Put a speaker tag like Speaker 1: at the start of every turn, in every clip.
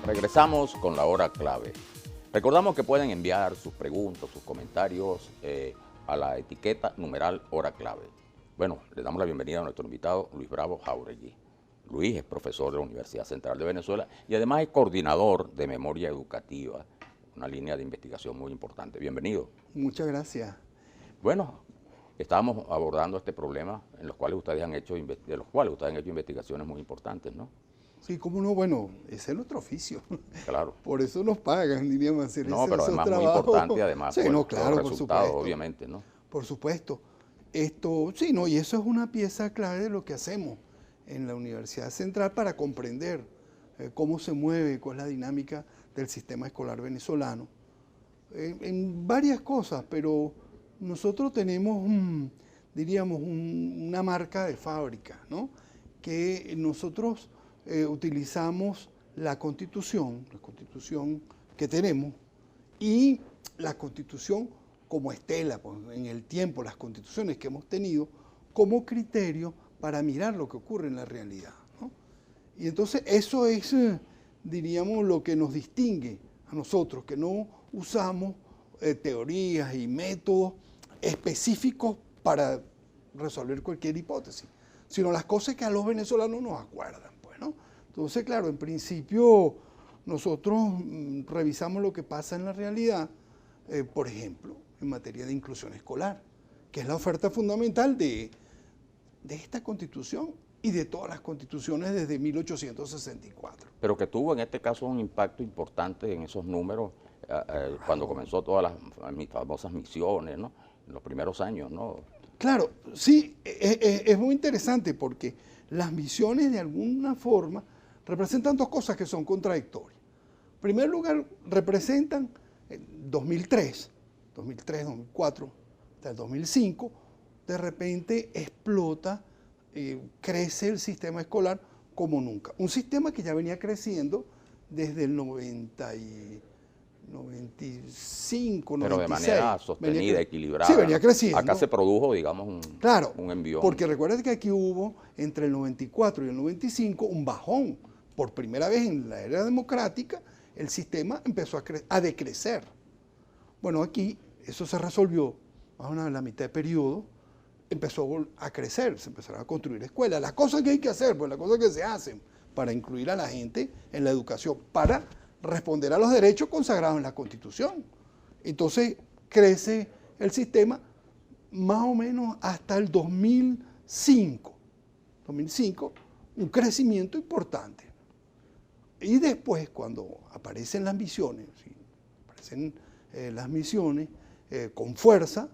Speaker 1: Regresamos con la hora clave. Recordamos que pueden enviar sus preguntas, sus comentarios a la etiqueta numeral hora clave. Bueno, le damos la bienvenida a nuestro invitado Luis Bravo Jáuregui. Luis es profesor de la Universidad Central de Venezuela y además es coordinador de memoria educativa, una línea de investigación muy importante. Bienvenido.
Speaker 2: Muchas gracias.
Speaker 1: Bueno, estábamos abordando este problema de los cuales ustedes han hecho investigaciones muy importantes, ¿no?
Speaker 2: Sí, cómo no, bueno, ese es nuestro oficio.
Speaker 1: Claro.
Speaker 2: Por eso nos pagan, diríamos hacer
Speaker 1: No, pero además
Speaker 2: trabajo.
Speaker 1: muy importante, además,
Speaker 2: sí,
Speaker 1: por
Speaker 2: no, claro,
Speaker 1: los resultados,
Speaker 2: por supuesto.
Speaker 1: obviamente, ¿no?
Speaker 2: Por supuesto. Sí, no, y eso es una pieza clave de lo que hacemos en la Universidad Central para comprender cómo se mueve, cuál es la dinámica del sistema escolar venezolano. En varias cosas, pero nosotros tenemos, diríamos, una marca de fábrica, ¿no? Que nosotros utilizamos la Constitución que tenemos y la Constitución como estela, pues, en el tiempo, las constituciones que hemos tenido como criterio para mirar lo que ocurre en la realidad, ¿no? Y entonces eso es, diríamos, lo que nos distingue a nosotros, que no usamos teorías y métodos específicos para resolver cualquier hipótesis, sino las cosas que a los venezolanos nos acuerdan, pues, ¿no? Entonces, claro, en principio nosotros revisamos lo que pasa en la realidad, por ejemplo, en materia de inclusión escolar, que es la oferta fundamental de esta Constitución y de todas las constituciones desde 1864.
Speaker 1: Pero que tuvo en este caso un impacto importante en esos números cuando comenzó todas las famosas misiones, ¿no? En los primeros años, ¿no?
Speaker 2: Claro, sí, es muy interesante porque las misiones de alguna forma representan dos cosas que son contradictorias. En primer lugar, representan 2003, 2004, hasta el 2005, de repente explota, crece el sistema escolar como nunca. Un sistema que ya venía creciendo desde el 95, 96.
Speaker 1: Pero de manera sostenida, equilibrada.
Speaker 2: Sí, venía creciendo.
Speaker 1: Acá se produjo, digamos, un envión.
Speaker 2: Porque recuerda que aquí hubo, entre el 94 y el 95, un bajón. Por primera vez en la era democrática, el sistema empezó a decrecer. Bueno, aquí eso se resolvió más o menos en la mitad de periodo, empezó a crecer, se empezaron a construir escuelas. Las cosas que hay que hacer, pues las cosas que se hacen para incluir a la gente en la educación, para responder a los derechos consagrados en la Constitución. Entonces crece el sistema más o menos hasta el 2005. 2005, un crecimiento importante. Y después, cuando aparecen las misiones, con fuerza,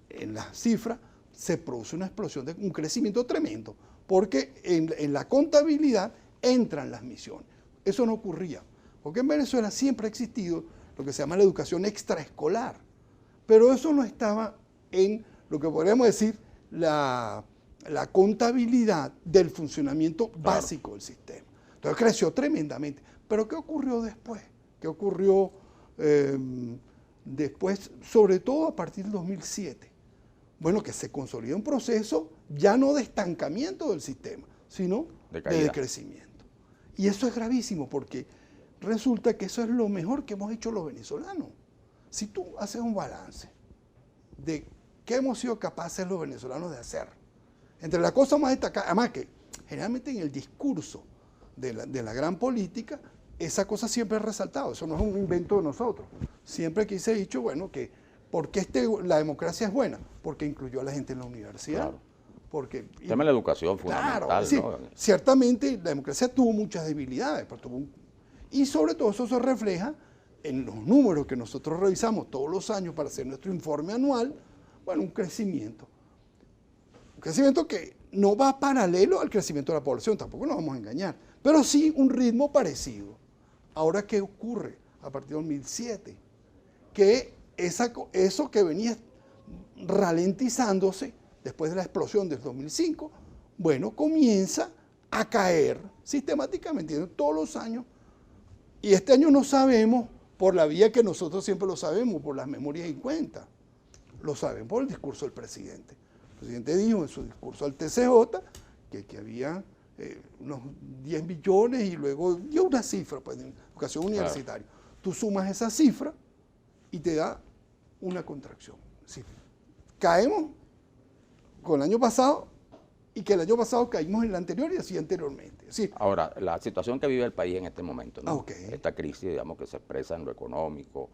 Speaker 2: en las cifras, se produce una explosión, un crecimiento tremendo, porque en la contabilidad entran las misiones. Eso no ocurría, porque en Venezuela siempre ha existido lo que se llama la educación extraescolar, pero eso no estaba en lo que podríamos decir la contabilidad del funcionamiento básico del sistema. Entonces creció tremendamente. Pero ¿qué ocurrió después? ¿Qué ocurrió después, sobre todo a partir del 2007? Bueno, que se consolidó un proceso ya no de estancamiento del sistema, sino de decrecimiento. Y eso es gravísimo porque resulta que eso es lo mejor que hemos hecho los venezolanos. Si tú haces un balance de qué hemos sido capaces los venezolanos de hacer, entre las cosas más destacadas, además que generalmente en el discurso de la gran política, esa cosa siempre es resaltado, eso no es un invento de nosotros. Siempre aquí se ha dicho, bueno, que ¿por qué la democracia es buena? Porque incluyó a la gente en la universidad. Claro. Porque el tema
Speaker 1: de la educación fundamental,
Speaker 2: claro, sí, ¿no? Ciertamente la democracia tuvo muchas debilidades, pero y sobre todo eso se refleja en los números que nosotros revisamos todos los años para hacer nuestro informe anual. Bueno, un crecimiento que no va paralelo al crecimiento de la población, tampoco nos vamos a engañar, pero sí un ritmo parecido. Ahora, ¿qué ocurre a partir de 2007? Que eso que venía ralentizándose después de la explosión del 2005, bueno, comienza a caer sistemáticamente, todos los años. Y este año no sabemos por la vía que nosotros siempre lo sabemos, por las memorias y cuentas. Lo sabemos por el discurso del presidente. El presidente dijo en su discurso al TCJ que había unos 10 billones y luego dio una cifra pues, en educación universitaria. Tú sumas esa cifra y te da una contracción. Sí. Caemos con el año pasado y que el año pasado caímos en el anterior y así anteriormente. Sí.
Speaker 1: Ahora, la situación que vive el país en este momento, ¿no?
Speaker 2: Okay.
Speaker 1: Esta crisis, digamos, que se expresa en lo económico,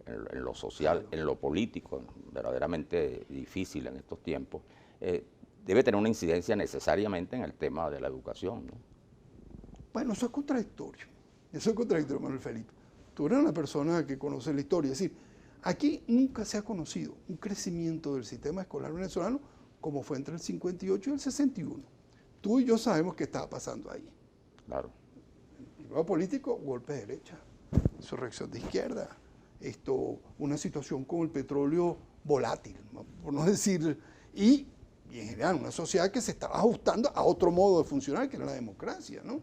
Speaker 1: en lo social, en lo político, verdaderamente difícil en estos tiempos, debe tener una incidencia necesariamente en el tema de la educación, ¿no?
Speaker 2: Bueno, eso es contradictorio. Eso es contradictorio, Manuel Felipe. Tú eres una persona que conoce la historia. Es decir, aquí nunca se ha conocido un crecimiento del sistema escolar venezolano como fue entre el 58 y el 61. Tú y yo sabemos qué estaba pasando ahí.
Speaker 1: Claro.
Speaker 2: El nuevo político, golpe de derecha, insurrección de izquierda, una situación con el petróleo volátil, por no decir, y en general una sociedad que se estaba ajustando a otro modo de funcionar, que era la democracia, ¿no?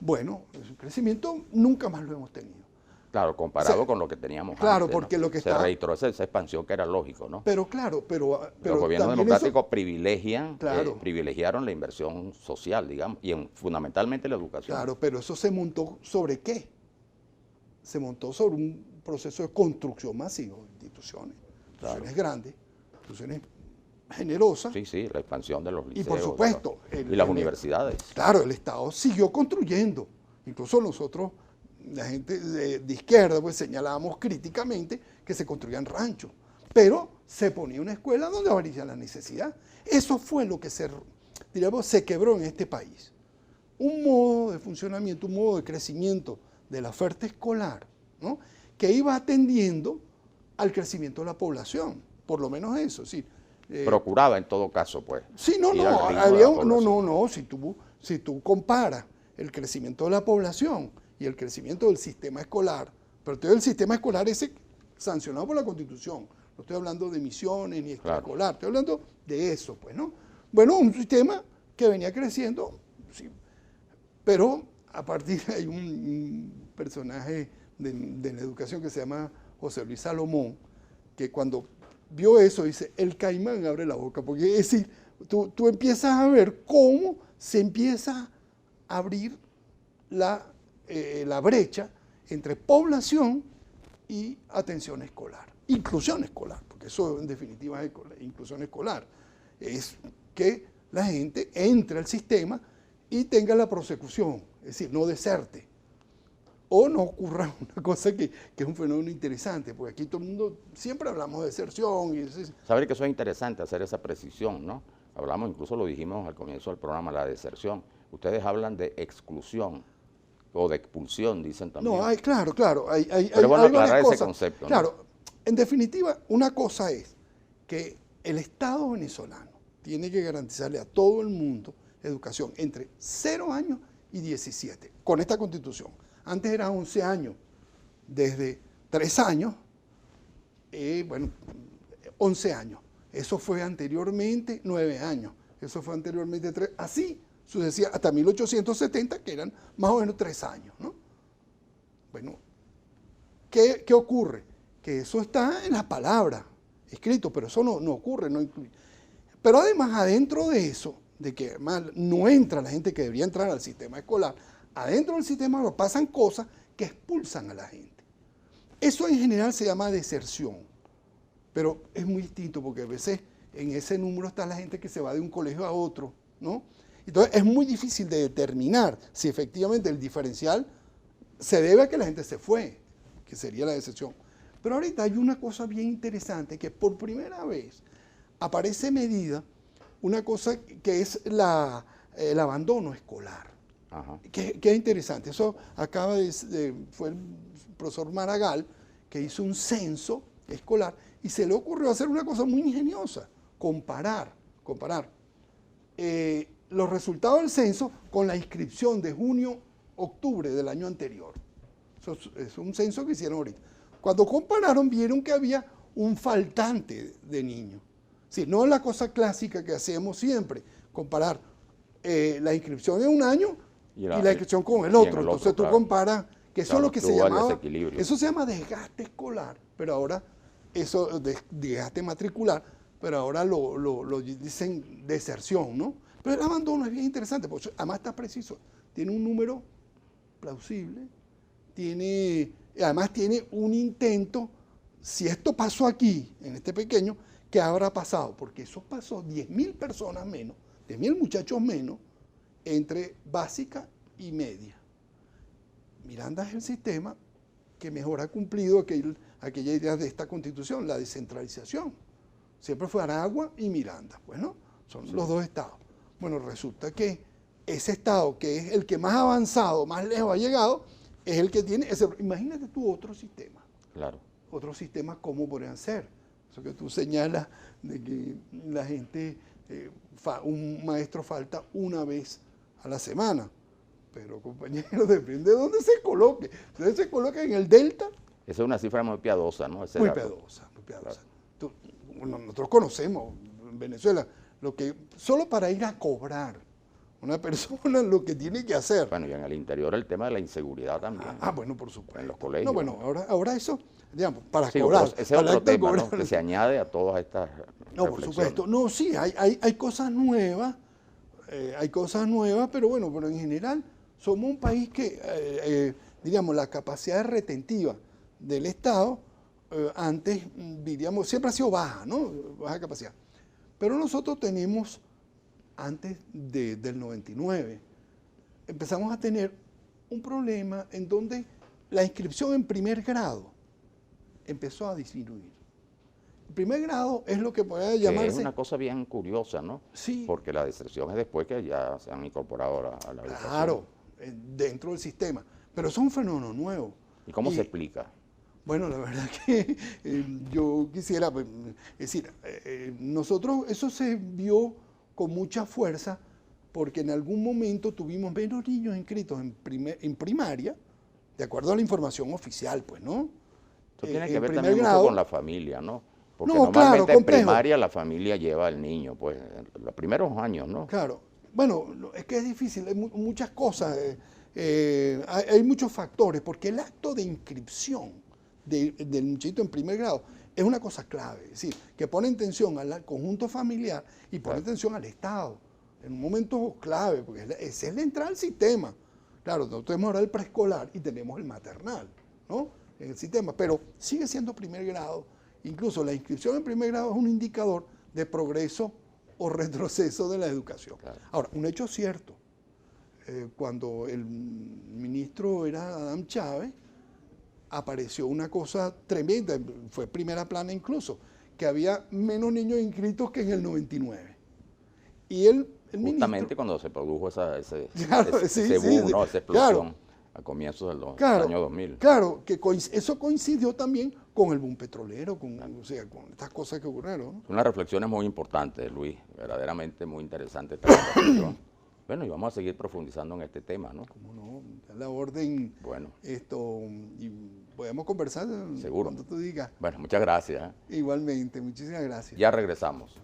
Speaker 2: Bueno, el crecimiento nunca más lo hemos tenido.
Speaker 1: Claro, comparado con lo que teníamos
Speaker 2: claro,
Speaker 1: antes,
Speaker 2: porque
Speaker 1: ¿no?
Speaker 2: lo que
Speaker 1: se registró esa expansión que era lógico, ¿no?
Speaker 2: Pero claro, pero
Speaker 1: los gobiernos democráticos
Speaker 2: eso,
Speaker 1: privilegiaron la inversión social, digamos, y fundamentalmente la educación.
Speaker 2: Claro, pero eso se montó ¿sobre qué? Se montó sobre un proceso de construcción masivo de instituciones grandes, instituciones generosas.
Speaker 1: Sí, sí, la expansión de los liceos.
Speaker 2: Y por supuesto.
Speaker 1: Y las universidades.
Speaker 2: Claro, el Estado siguió construyendo. Incluso nosotros, la gente de izquierda, pues señalábamos críticamente que se construían ranchos. Pero se ponía una escuela donde habría la necesidad. Eso fue lo que se quebró en este país. Un modo de funcionamiento, un modo de crecimiento de la oferta escolar, ¿no? Que iba atendiendo al crecimiento de la población, por lo menos eso. Sí,
Speaker 1: procuraba en todo caso, pues.
Speaker 2: Sí, no, si tú comparas el crecimiento de la población y el crecimiento del sistema escolar, pero todo el sistema escolar ese sancionado por la Constitución, no estoy hablando de misiones ni extraescolar, estoy hablando de eso, pues, ¿no? Bueno, un sistema que venía creciendo, sí, pero a partir de hay un personaje de la educación que se llama José Luis Salomón, que cuando vio eso dice, el caimán abre la boca, porque es decir, tú empiezas a ver cómo se empieza a abrir la brecha entre población y atención escolar, inclusión escolar, porque eso en definitiva es inclusión escolar, es que la gente entre al sistema y tenga la prosecución, es decir, no deserte, o no ocurra una cosa que es un fenómeno interesante, porque aquí todo el mundo, siempre hablamos de deserción.
Speaker 1: Saber que eso es interesante, hacer esa precisión, ¿no? Hablamos, incluso lo dijimos al comienzo del programa, la deserción. Ustedes hablan de exclusión o de expulsión, dicen también.
Speaker 2: No, claro.
Speaker 1: Pero bueno, aclarar ese concepto, ¿no?
Speaker 2: Claro, en definitiva, una cosa es que el Estado venezolano tiene que garantizarle a todo el mundo educación entre 0 años y 17, con esta Constitución. Antes eran 11 años, desde 3 años, 11 años. Eso fue anteriormente 9 años, eso fue anteriormente 3, así sucesivamente, hasta 1870, que eran más o menos 3 años, ¿no? Bueno, ¿qué ocurre? Que eso está en la palabra, escrito, pero eso no ocurre, no incluye. Pero además, adentro de eso, de que además no entra la gente que debería entrar al sistema escolar, adentro del sistema pasan cosas que expulsan a la gente. Eso en general se llama deserción, pero es muy distinto porque a veces en ese número está la gente que se va de un colegio a otro, ¿no? Entonces es muy difícil de determinar si efectivamente el diferencial se debe a que la gente se fue, que sería la deserción. Pero ahorita hay una cosa bien interesante, que por primera vez aparece medida una cosa que es el abandono escolar.
Speaker 1: Ajá.
Speaker 2: Que es interesante. Eso fue el profesor Maragall que hizo un censo escolar y se le ocurrió hacer una cosa muy ingeniosa, comparar los resultados del censo con la inscripción de junio-octubre del año anterior. Eso es un censo que hicieron ahorita. Cuando compararon, vieron que había un faltante de niños. Sí, no es la cosa clásica que hacemos siempre, comparar la inscripción en un año y la inscripción con el otro. Entonces tú comparas, que eso es lo que se llamaba, eso se llama desgaste escolar, pero ahora, desgaste matricular, pero ahora lo dicen deserción, ¿no? Pero el abandono es bien interesante, porque además está preciso. Tiene un número plausible, además tiene un intento, si esto pasó aquí, en este pequeño, ¿qué habrá pasado? Porque eso pasó 10.000 personas menos, 10.000 muchachos menos, entre básica y media. Miranda es el sistema que mejor ha cumplido aquella idea de esta constitución, la descentralización. Siempre fue Aragua y Miranda, pues, ¿no? Son los dos estados. Bueno, resulta que ese estado, que es el que más avanzado, más lejos ha llegado, es el que tiene ese. Imagínate tú otro sistema.
Speaker 1: Claro.
Speaker 2: Otros sistemas, ¿cómo podrían ser? Eso que tú señalas de que la gente, un maestro falta una vez a la semana. Pero, compañero, depende de dónde se coloque. Si se coloca en el delta.
Speaker 1: Esa es una cifra muy piadosa, ¿no?
Speaker 2: Muy piadosa, muy piadosa. Claro. Nosotros conocemos en Venezuela lo que, solo para ir a cobrar una persona lo que tiene que hacer.
Speaker 1: Bueno, y en el interior el tema de la inseguridad también.
Speaker 2: Bueno, por supuesto.
Speaker 1: En los colegios.
Speaker 2: No, bueno, ahora eso, digamos, para
Speaker 1: sí,
Speaker 2: cobrar.
Speaker 1: Ese es otro tema, ¿no? Que se añade a todas estas
Speaker 2: No, por supuesto. No, sí, hay cosas nuevas, pero bueno, pero en general somos un país que, diríamos, la capacidad retentiva del Estado antes, diríamos, siempre ha sido baja, ¿no? Baja capacidad. Pero nosotros tenemos, antes del 99, empezamos a tener un problema en donde la inscripción en primer grado empezó a disminuir. El primer grado es lo que puede llamarse...
Speaker 1: Es una cosa bien curiosa, ¿no?
Speaker 2: Sí.
Speaker 1: Porque la deserción es después que ya se han incorporado a la educación.
Speaker 2: Claro, dentro del sistema. Pero eso es un fenómeno nuevo.
Speaker 1: ¿Y cómo se explica?
Speaker 2: Bueno, la verdad que yo quisiera, pues, es decir, nosotros, eso se vio con mucha fuerza porque en algún momento tuvimos menos niños inscritos en primaria, de acuerdo a la información oficial, pues, ¿no?
Speaker 1: Esto tiene que ver también mucho con la familia, ¿no? Porque normalmente
Speaker 2: claro,
Speaker 1: en primaria la familia lleva al niño, pues, los primeros años, ¿no?
Speaker 2: Claro. Bueno, es que es difícil, hay muchas cosas, hay muchos factores, porque el acto de inscripción del muchachito en primer grado es una cosa clave, es decir, que pone en tensión al conjunto familiar y pone en tensión al Estado, en un momento clave, porque esa es la entrada al sistema. Claro, nosotros tenemos ahora el preescolar y tenemos el maternal, ¿no? En el sistema, pero sigue siendo primer grado. Incluso la inscripción en primer grado es un indicador de progreso o retroceso de la educación. Claro. Ahora, un hecho cierto, cuando el ministro era Adán Chávez, apareció una cosa tremenda, fue primera plana incluso, que había menos niños inscritos que en el 99. Y el
Speaker 1: justamente
Speaker 2: ministro,
Speaker 1: cuando se produjo ese boom,
Speaker 2: sí,
Speaker 1: ¿no? Esa explosión, claro, a comienzos de los años 2000.
Speaker 2: Claro, que eso coincidió también con el boom petrolero, con estas cosas que ocurrieron, ¿no?
Speaker 1: Unas reflexiones muy importantes, Luis, verdaderamente muy interesante esta reflexión. Bueno, y vamos a seguir profundizando en este tema, ¿no?
Speaker 2: Cómo no, a la orden.
Speaker 1: Bueno.
Speaker 2: Y podemos conversar.
Speaker 1: Seguro.
Speaker 2: Cuando tú digas.
Speaker 1: Bueno, muchas gracias.
Speaker 2: Igualmente, muchísimas gracias.
Speaker 1: Ya regresamos.